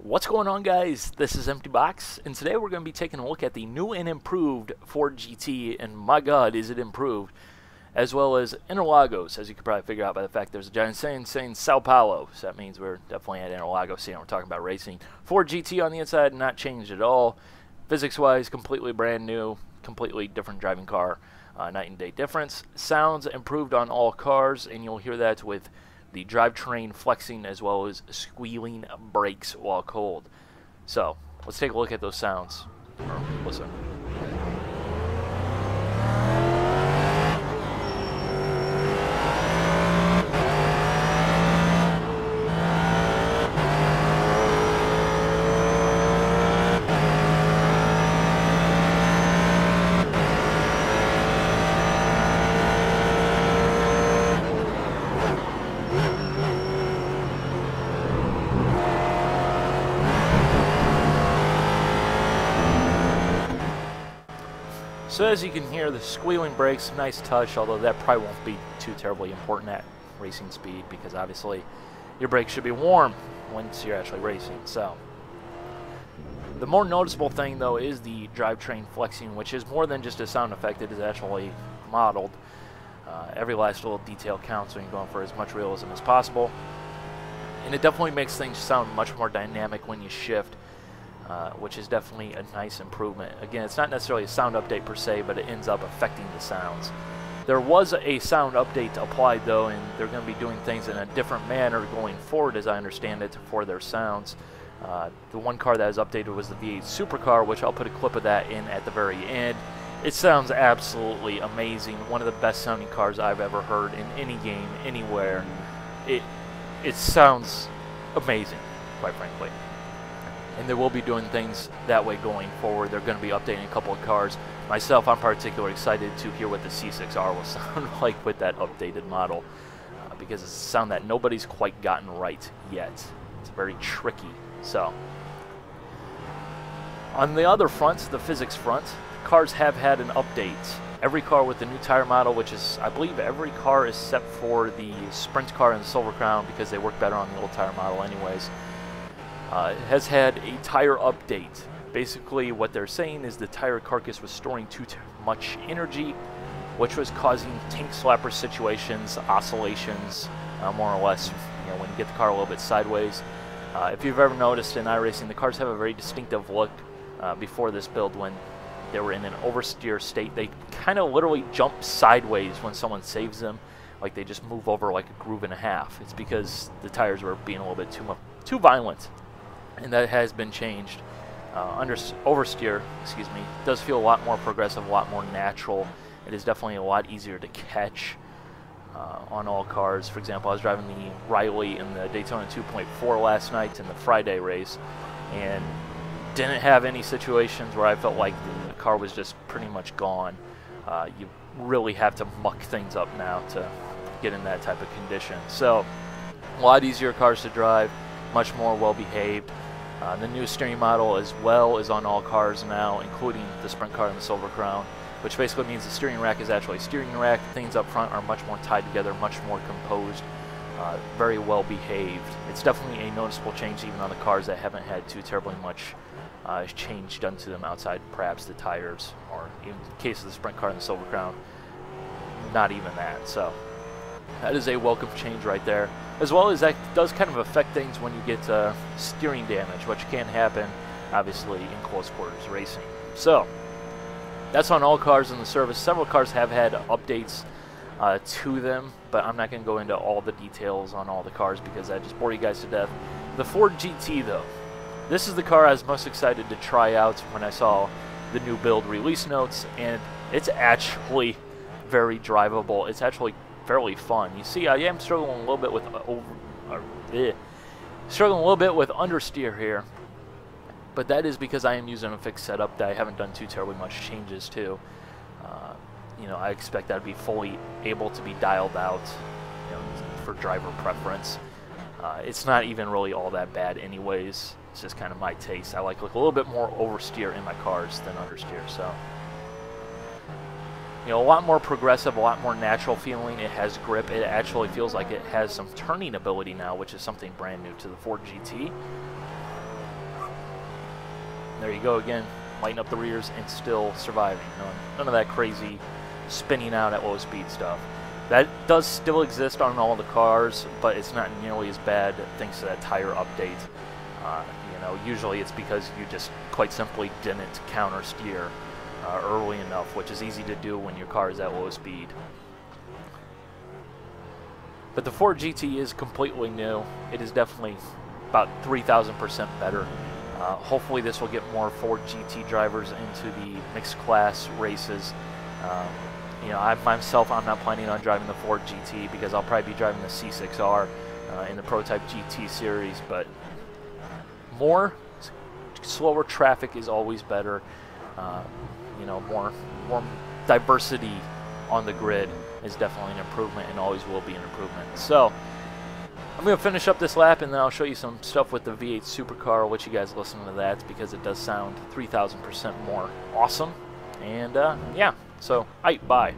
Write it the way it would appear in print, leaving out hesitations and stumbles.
What's going on, guys? This is Empty Box, and today we're going to be taking a look at the new and improved Ford GT, and my god, is it improved, as well as Interlagos, as you can probably figure out by the fact there's a giant sign saying Sao Paulo, so that means we're definitely at Interlagos here, and we're talking about racing. Ford GT on the inside, not changed at all. Physics-wise, completely brand new, completely different driving car, night and day difference. Sounds improved on all cars, and you'll hear that with the drivetrain flexing as well as squealing brakes while cold. So let's take a look at those sounds. Listen. So as you can hear, the squealing brakes, nice touch, although that probably won't be too terribly important at racing speed because obviously your brakes should be warm once you're actually racing. So the more noticeable thing though is the drivetrain flexing, which is more than just a sound effect. It is actually modeled. Every last little detail counts when you're going for as much realism as possible. And it definitely makes things sound much more dynamic when you shift. Which is definitely a nice improvement. Again, it's not necessarily a sound update per se, but it ends up affecting the sounds. There was a sound update applied though, and they're going to be doing things in a different manner going forward, as I understand it, for their sounds. The one car that was updated was the V8 Supercar, which I'll put a clip of that in at the very end. It sounds absolutely amazing. One of the best sounding cars I've ever heard in any game, anywhere. It sounds amazing, quite frankly. And they will be doing things that way going forward. They're going to be updating a couple of cars. Myself, I'm particularly excited to hear what the C6R will sound like with that updated model, because it's a sound that nobody's quite gotten right yet. It's very tricky. So, on the other front, the physics front, cars have had an update. Every car with the new tire model, which is, I believe, every car except for the Sprint car and the Silver Crown, because they work better on the old tire model anyways. Has had a tire update. Basically what they're saying is the tire carcass was storing too much energy, which was causing tank slapper situations, oscillations, more or less, when you get the car a little bit sideways. If you've ever noticed in iRacing, the cars have a very distinctive look before this build. When they were in an oversteer state, they kind of literally jump sideways when someone saves them, like they just move over like a groove and a half. It's because the tires were being a little bit too violent. And that has been changed. Oversteer, does feel a lot more progressive, a lot more natural. It is definitely a lot easier to catch on all cars. For example, I was driving the Riley in the Daytona 2.4 last night in the Friday race, and didn't have any situations where I felt like the car was just pretty much gone. You really have to muck things up now to get in that type of condition. So, a lot easier cars to drive, much more well-behaved. The new steering model as well is on all cars now, including the Sprint car and the Silver Crown, which basically means the steering rack is actually a steering rack. Things up front are much more tied together, much more composed, very well behaved. It's definitely a noticeable change even on the cars that haven't had too terribly much change done to them outside perhaps the tires, or in the case of the Sprint car and the Silver Crown, not even that. So that is a welcome change right there. As well as that does kind of affect things when you get steering damage, which can happen, obviously, in close quarters racing. So, that's on all cars in the service. Several cars have had updates to them, but I'm not going to go into all the details on all the cars because I just bore you guys to death. The Ford GT, though, this is the car I was most excited to try out when I saw the new build release notes, and it's actually very drivable. It's actually fairly fun. You see, I am struggling a little bit with understeer here, but that is because I am using a fixed setup that I haven't done too terribly much changes to. I expect that to be fully able to be dialed out, for driver preference. It's not even really all that bad, anyways. It's just kind of my taste. I like a little bit more oversteer in my cars than understeer. So. A lot more progressive, a lot more natural feeling. It has grip. It actually feels like it has some turning ability now, which is something brand new to the Ford GT. There you go again, lighten up the rears and still surviving. None of that crazy spinning out at low speed stuff. That does still exist on all the cars, but it's not nearly as bad thanks to that tire update. You know, usually it's because you just quite simply didn't counter steer early enough, which is easy to do when your car is at low speed. But the Ford GT is completely new. It is definitely about 3,000% better. Hopefully this will get more Ford GT drivers into the mixed class races. You know, myself, I'm not planning on driving the Ford GT because I'll probably be driving the C6R in the Prototype GT series, but more slower traffic is always better. You know, more diversity on the grid is definitely an improvement and always will be an improvement. So I'm going to finish up this lap and then I'll show you some stuff with the V8 supercar. I'll let you guys listen to that because it does sound 3,000% more awesome. And yeah, so bye.